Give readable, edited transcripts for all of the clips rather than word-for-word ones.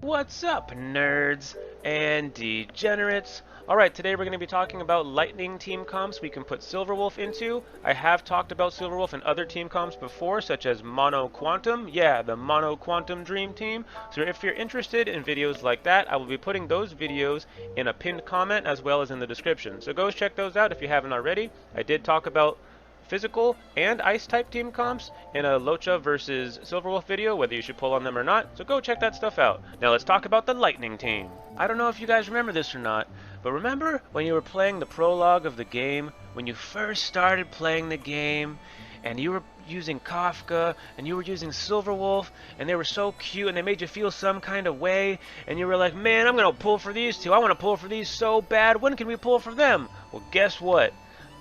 What's up, nerds and degenerates? Alright, today we're going to be talking about lightning team comps we can put Silverwolf into. I have talked about Silverwolf in other team comps before, such as Mono Quantum. Yeah, the Mono Quantum Dream Team. So if you're interested in videos like that, I will be putting those videos in a pinned comment as well as in the description. So go check those out if you haven't already. I did talk about physical and ice type team comps in a Luocha versus Silverwolf video, whether you should pull on them or not, so go check that stuff out. Now let's talk about the lightning team. I don't know if you guys remember this or not, but remember when you were playing the prologue of the game, when you first started playing the game, and you were using Kafka, and you were using Silverwolf, and they were so cute, and they made you feel some kind of way, and you were like, man, I'm gonna pull for these two, I wanna pull for these so bad, when can we pull for them? Well, guess what?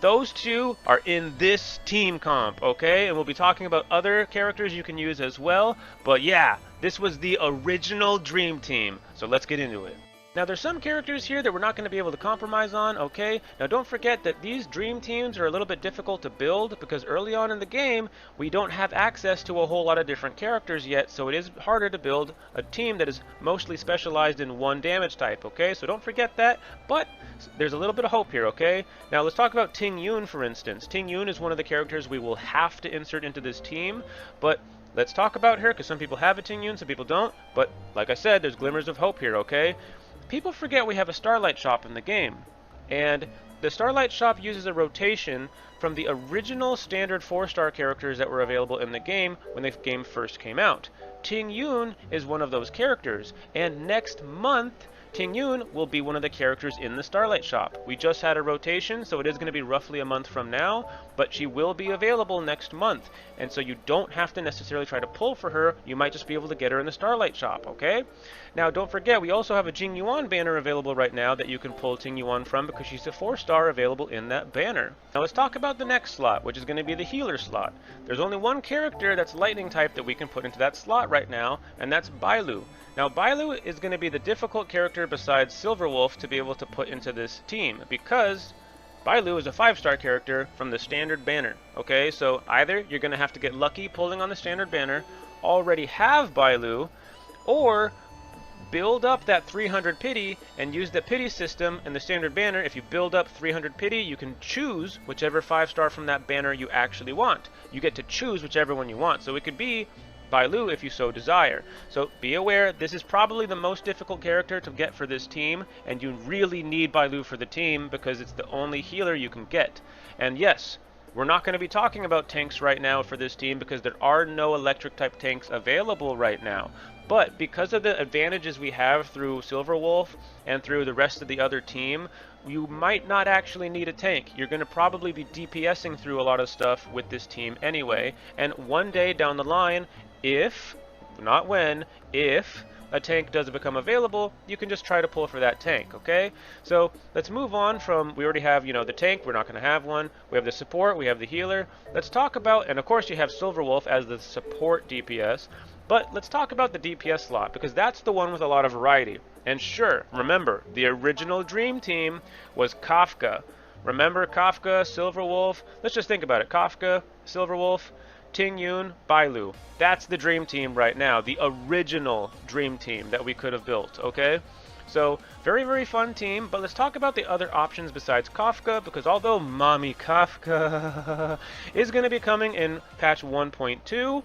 Those two are in this team comp, okay? And we'll be talking about other characters you can use as well. But yeah, this was the original Dream Team. So let's get into it. Now there's some characters here that we're not going to be able to compromise on, okay? Now don't forget that these dream teams are a little bit difficult to build because early on in the game we don't have access to a whole lot of different characters yet, so it is harder to build a team that is mostly specialized in one damage type, okay? So don't forget that, but there's a little bit of hope here, okay? Now let's talk about Tingyun, for instance. Tingyun is one of the characters we will have to insert into this team, but let's talk about her because some people have a Tingyun, some people don't, but like I said, there's glimmers of hope here, okay? People forget we have a Starlight Shop in the game, and the Starlight Shop uses a rotation from the original standard 4-star characters that were available in the game when the game first came out. Tingyun is one of those characters, and next month Tingyun will be one of the characters in the Starlight Shop. We just had a rotation, so it is going to be roughly a month from now, but she will be available next month, and so you don't have to necessarily try to pull for her, you might just be able to get her in the Starlight Shop, okay? Now don't forget, we also have a Jingyuan banner available right now that you can pull Tingyuan from because she's a 4-star available in that banner. Now let's talk about the next slot, which is going to be the healer slot. There's only one character that's lightning type that we can put into that slot right now, and that's Bailu. Now Bailu is going to be the difficult character besides Silverwolf to be able to put into this team because Bailu is a 5-star character from the standard banner. Okay, so either you're going to have to get lucky pulling on the standard banner, already have Bailu, or build up that 300 pity and use the pity system in the standard banner. If you build up 300 pity, you can choose whichever 5-star from that banner you actually want. You get to choose whichever one you want. So it could be Bailu if you so desire. So be aware, this is probably the most difficult character to get for this team, and you really need Bailu for the team because it's the only healer you can get. And yes, we're not going to be talking about tanks right now for this team because there are no electric type tanks available right now. But because of the advantages we have through Silverwolf and through the rest of the other team, you might not actually need a tank. You're going to probably be DPSing through a lot of stuff with this team anyway, and one day down the line, if, not when, if a tank does become available, you can just try to pull for that tank, okay? So let's move on from, we already have, the tank, we're not going to have one. We have the support, we have the healer. Let's talk about, and of course you have Silverwolf as the support DPS, but let's talk about the DPS slot because that's the one with a lot of variety. And sure, remember, the original Dream Team was Kafka. Remember Kafka, Silverwolf? Let's just think about it. Kafka, Silverwolf, Tingyun, Bailu. That's the Dream Team right now, the original Dream Team that we could have built, okay? So, very, very fun team, but let's talk about the other options besides Kafka, because although Mommy Kafka is going to be coming in patch 1.2,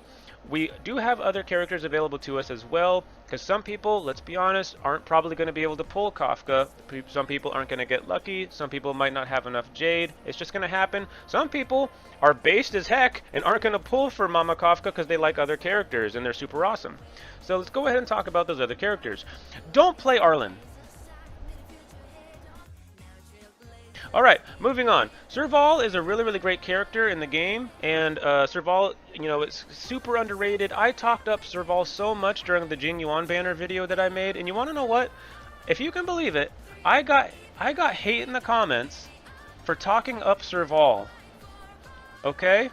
we do have other characters available to us as well, because some people, let's be honest, aren't probably going to be able to pull Kafka. Some people aren't going to get lucky. Some people might not have enough Jade. It's just going to happen. Some people are based as heck and aren't going to pull for Mama Kafka because they like other characters and they're super awesome. So let's go ahead and talk about those other characters. Don't play Arlen. Alright, moving on. Serval is a really, really great character in the game, and Serval, it's super underrated. I talked up Serval so much during the Jingyuan banner video that I made, and you want to know what? If you can believe it, I got hate in the comments for talking up Serval. Okay?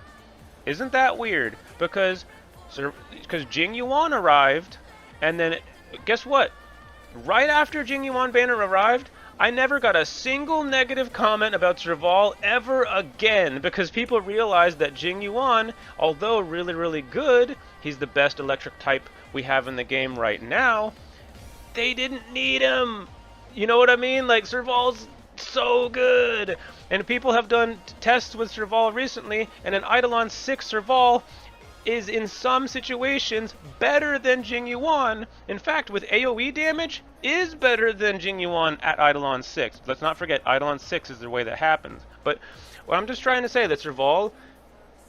Isn't that weird? Because Jingyuan arrived, and then, guess what? Right after Jingyuan banner arrived, I never got a single negative comment about Serval ever again because people realized that Jingyuan, although really, really good, he's the best electric type we have in the game right now, they didn't need him. You know what I mean? Like, Serval's so good. And people have done tests with Serval recently, and an Eidolon 6 Serval is in some situations better than Jingyuan. In fact, with AoE damage, is better than Jingyuan at Eidolon 6. Let's not forget, Eidolon 6 is the way that happens. But what I'm just trying to say that Serval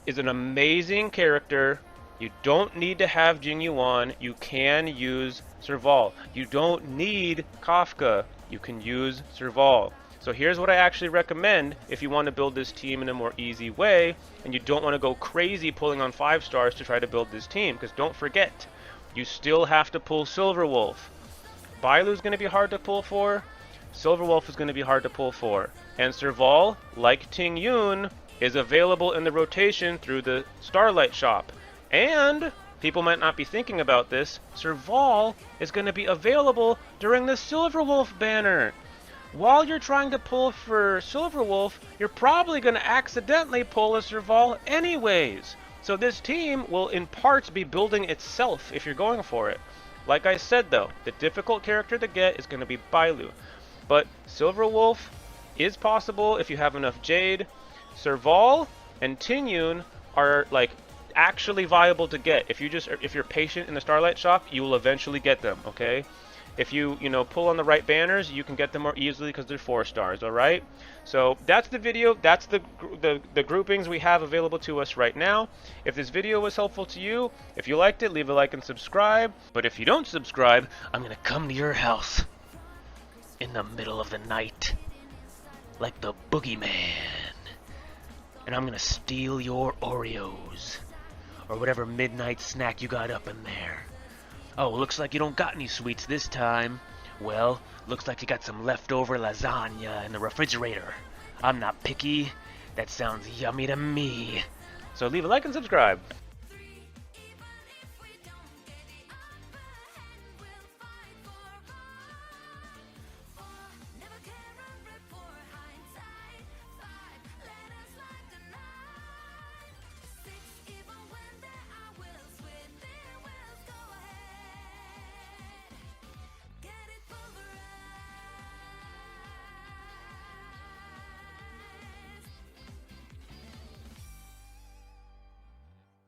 is an amazing character. You don't need to have Jingyuan. You can use Serval. You don't need Kafka. You can use Serval. So here's what I actually recommend if you want to build this team in a more easy way and you don't want to go crazy pulling on 5 stars to try to build this team, because don't forget, you still have to pull Silverwolf. Bailu's going to be hard to pull for. Silverwolf is going to be hard to pull for. And Serval, like Tingyun, is available in the rotation through the Starlight Shop. And people might not be thinking about this, Serval is going to be available during the Silverwolf banner. While you're trying to pull for Silverwolf, you're probably going to accidentally pull a Serval anyways. So this team will in parts be building itself if you're going for it. Like I said though, the difficult character to get is going to be Bailu. But Silverwolf is possible if you have enough Jade. Serval and Tingyun are like actually viable to get. If you're patient in the Starlight Shop, you will eventually get them, okay? If you pull on the right banners, you can get them more easily because they're 4 stars, all right? So that's the video. That's the groupings we have available to us right now. If this video was helpful to you, if you liked it, leave a like and subscribe. But if you don't subscribe, I'm going to come to your house in the middle of the night like the boogeyman. And I'm going to steal your Oreos or whatever midnight snack you got up in there. Oh, looks like you don't got any sweets this time. Well, looks like you got some leftover lasagna in the refrigerator. I'm not picky. That sounds yummy to me. So leave a like and subscribe.